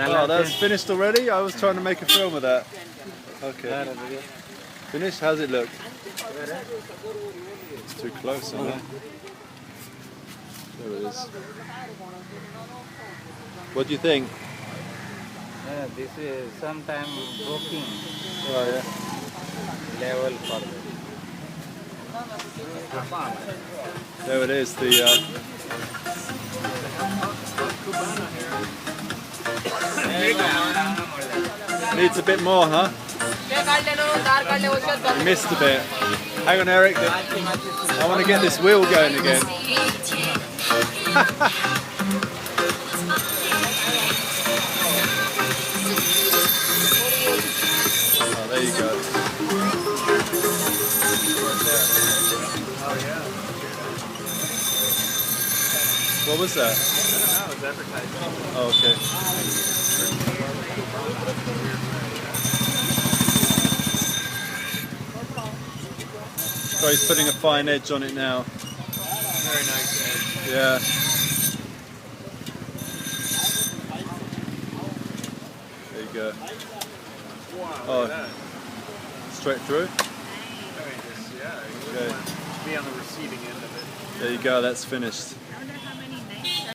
Oh, that's finished already? I was trying to make a film of that. Okay. Finished? How's it look? It's too close, isn't it? There it is. What do you think? This is sometime broken Oh, yeah. level for this. There it is. The needs a bit more, huh? You missed a bit. Hang on, Eric. I want to get this wheel going again. Oh, there you go. What was that? That was advertising. Oh, okay. So he's putting a fine edge on it now. Very nice edge. Yeah. There you go. Wow, Oh, look at that. straight through. I mean, just, yeah, you Okay. want to be on the receiving end of it. There you go. That's finished.